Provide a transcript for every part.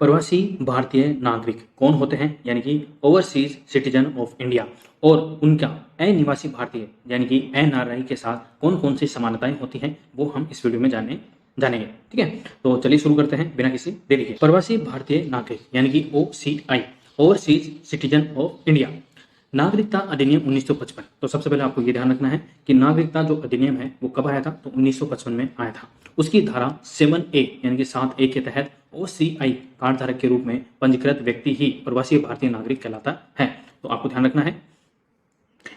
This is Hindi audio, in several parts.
प्रवासी भारतीय नागरिक कौन होते हैं, यानी कि ओवरसीज सिटीजन ऑफ इंडिया, और उनका अनिवासी भारतीय यानी कि एनआरआई के साथ कौन कौन सी समानताएं होती हैं वो हम इस वीडियो में जानेंगे। ठीक है, तो चलिए शुरू करते हैं बिना किसी देरी के। प्रवासी भारतीय नागरिक यानी कि OCI, overseas citizen of India. नागरिकता अधिनियम 1955। तो सबसे पहले आपको ये ध्यान रखना है कि नागरिकता जो अधिनियम है वो कब आया था, तो 1955 में आया था। उसकी धारा 7A यानी कि 7A के तहत ओसीआई कार्ड धारक के रूप में पंजीकृत व्यक्ति ही प्रवासी भारतीय नागरिक कहलाता है। तो आपको ध्यान रखना है।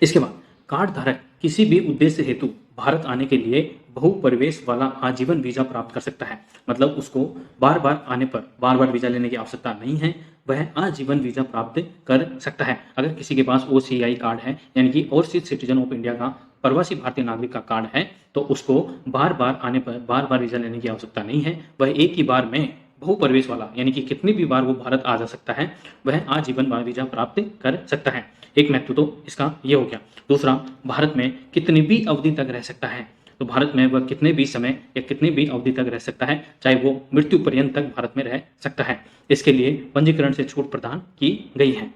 इसके बाद कार्ड धारक किसी भी उद्देश्य हेतु भारत आने के लिए बहुप्रवेश वाला आजीवन वीजा प्राप्त कर सकता है। मतलब उसको बार बार आने पर बार बार वीजा लेने की आवश्यकता नहीं है, वह आजीवन वीजा प्राप्त कर सकता है। अगर किसी के पास ओसीआई कार्ड है यानी कि ओवरसीज सिटीजन ऑफ इंडिया का प्रवासी भारतीय नागरिक का कार्ड है तो उसको बार बार आने पर बार बार वीजा लेने की आवश्यकता नहीं है। वह एक ही बार में बहुप्रवेश वाला यानी कि कितनी भी बार वो भारत आ जा सकता है, वह आजीवन वीजा प्राप्त कर सकता है। एक महत्व तो इसका ये हो गया। दूसरा, भारत में कितनी भी अवधि तक रह सकता है। तो भारत में वह कितने भी समय या कितनी भी अवधि तक रह सकता है, चाहे वो मृत्यु पर्यंत तक भारत में रह सकता है। इसके लिए पंजीकरण से छूट प्रदान की गई है।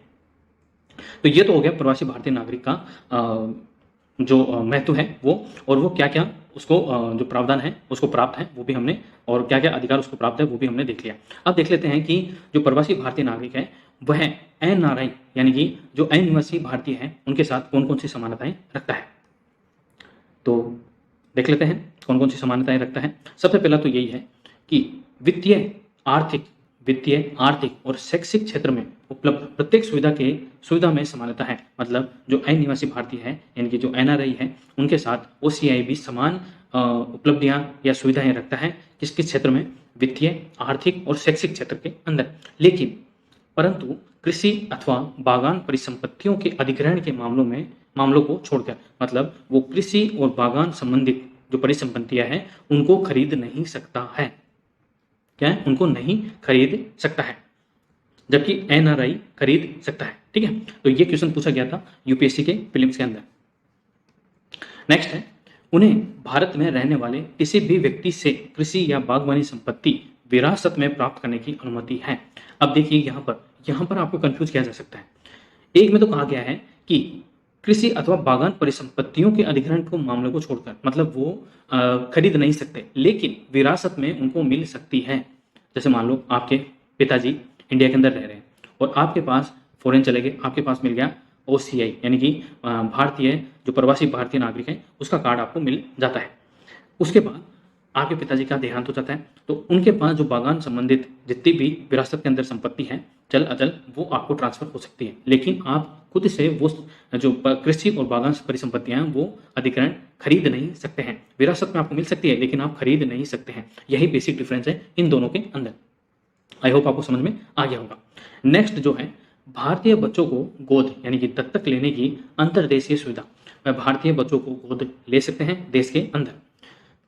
तो ये तो हो गया प्रवासी भारतीय नागरिक का जो महत्व है वो, और वो क्या क्या उसको जो प्रावधान है उसको प्राप्त है वो भी हमने, और क्या क्या अधिकार उसको प्राप्त है वो भी हमने देख लिया। अब देख लेते हैं कि जो प्रवासी भारतीय नागरिक है वह एनआरआई यानी कि जो अनिवासी भारतीय है उनके साथ कौन कौन सी समानताएं रखता है। तो देख लेते हैं कौन कौन सी समानताएं रखता है। सबसे पहला तो यही है कि वित्तीय आर्थिक और शैक्षिक क्षेत्र में उपलब्ध प्रत्येक सुविधा में समानता है। मतलब जो अनिवासी भारतीय है यानी कि जो एनआरआई है उनके साथ ओसीआई भी समान उपलब्धियां या सुविधाएं रखता है। किस किस क्षेत्र में? वित्तीय, आर्थिक और शैक्षिक क्षेत्र के अंदर। लेकिन परंतु कृषि अथवा बागान परिसंपत्तियों के अधिग्रहण के मामलों को छोड़कर, मतलब वो कृषि और बागान संबंधित जो परिसंपत्तियां हैं उनको खरीद नहीं सकता है। क्या है? उनको नहीं खरीद सकता है, जबकि एनआरआई खरीद सकता है। ठीक है, तो ये क्वेश्चन पूछा गया था यूपीएससी के प्रीलिम्स के अंदर। नेक्स्ट है, उन्हें भारत में रहने वाले किसी भी व्यक्ति से कृषि या बागवानी संपत्ति विरासत में प्राप्त करने की अनुमति है। अब देखिए यहाँ पर आपको कंफ्यूज किया जा सकता है। एक में तो कहा गया है कि कृषि अथवा बागान परिसंपत्तियों के अधिग्रहण को मामले को छोड़कर, मतलब वो खरीद नहीं सकते, लेकिन विरासत में उनको मिल सकती है। जैसे मान लो आपके पिताजी इंडिया के अंदर रह रहे हैं और आपके पास फॉरेन चले गए, आपके पास मिल गया ओसीआई यानी कि भारतीय जो प्रवासी भारतीय नागरिक है उसका कार्ड आपको मिल जाता है। उसके बाद आपके पिताजी का देहांत हो जाता है तो उनके पास जो बागान संबंधित जितनी भी विरासत के अंदर संपत्ति है, चल अचल, वो आपको ट्रांसफर हो सकती है। लेकिन आप खुद से वो जो कृषि और बागान परिसंपत्तियां हैं वो अधिग्रहण खरीद नहीं सकते हैं। विरासत में आपको मिल सकती है लेकिन आप खरीद नहीं सकते हैं। यही बेसिक डिफरेंस है इन दोनों के अंदर। आई होप आपको समझ में आ गया होगा। नेक्स्ट जो है, भारतीय बच्चों को गोद यानी कि दत्तक लेने की अंतर्देशीय सुविधा। वह भारतीय बच्चों को गोद ले सकते हैं देश के अंदर।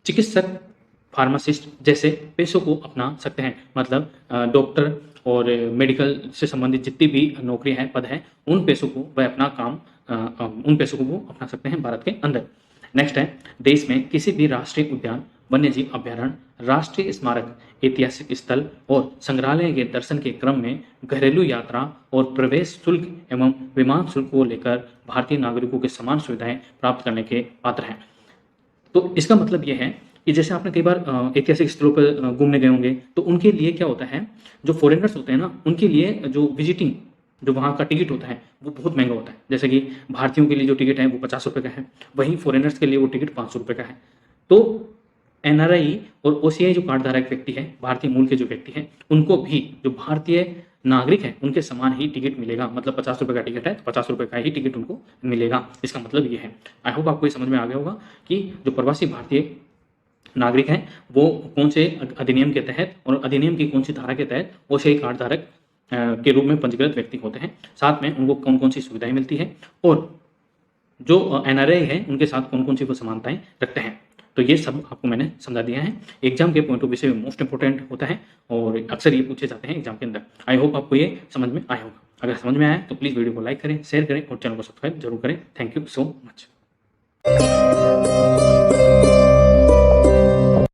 चिकित्सक, फार्मासिस्ट जैसे पेशों को अपना सकते हैं। मतलब डॉक्टर और मेडिकल से संबंधित जितनी भी नौकरियां हैं, पद हैं, उन पेशों को वह अपना उन पेशों को वो अपना सकते हैं भारत के अंदर। नेक्स्ट है, देश में किसी भी राष्ट्रीय उद्यान, वन्यजीव अभ्यारण्य, राष्ट्रीय स्मारक, ऐतिहासिक स्थल और संग्रहालय के दर्शन के क्रम में घरेलू यात्रा और प्रवेश शुल्क एवं विमान शुल्क को लेकर भारतीय नागरिकों के समान सुविधाएं प्राप्त करने के पात्र हैं। तो इसका मतलब ये है कि जैसे आपने कई बार ऐतिहासिक स्थलों पर घूमने गए होंगे तो उनके लिए क्या होता है, जो फॉरेनर्स होते हैं ना, उनके लिए जो विजिटिंग जो वहाँ का टिकट होता है वो बहुत महंगा होता है। जैसे कि भारतीयों के लिए जो टिकट है वो 50 रुपये का है, वहीं फॉरेनर्स के लिए वो टिकट 500 रुपये का है। तो एनआरआई और ओसीआई जो कार्ड धारक व्यक्ति है, भारतीय मूल के जो व्यक्ति हैं, उनको भी जो भारतीय नागरिक है उनके समान ही टिकट मिलेगा। मतलब 50 रुपये का टिकट है तो 50 रुपये का ही टिकट उनको मिलेगा। इसका मतलब ये है। आई होप आपको ये समझ में आ गया होगा कि जो प्रवासी भारतीय नागरिक हैं वो कौन से अधिनियम के तहत और अधिनियम की कौन सी धारा के तहत ओसीआई कार्ड धारक के रूप में पंजीकृत व्यक्ति होते हैं। साथ में उनको कौन कौन सी सुविधाएं मिलती है और जो एनआरआई है उनके साथ कौन कौन सी वो समानताएं रखते हैं। तो ये सब आपको मैंने समझा दिया है। एग्जाम के पॉइंट ऑफ व्यू से मोस्ट इंपोर्टेंट होता है और अक्सर ये पूछे जाते हैं एग्जाम के अंदर। आई होप आपको ये समझ में आया होगा। अगर समझ में आया तो प्लीज़ वीडियो को लाइक करें, शेयर करें और चैनल को सब्सक्राइब जरूर करें। Thank you so much.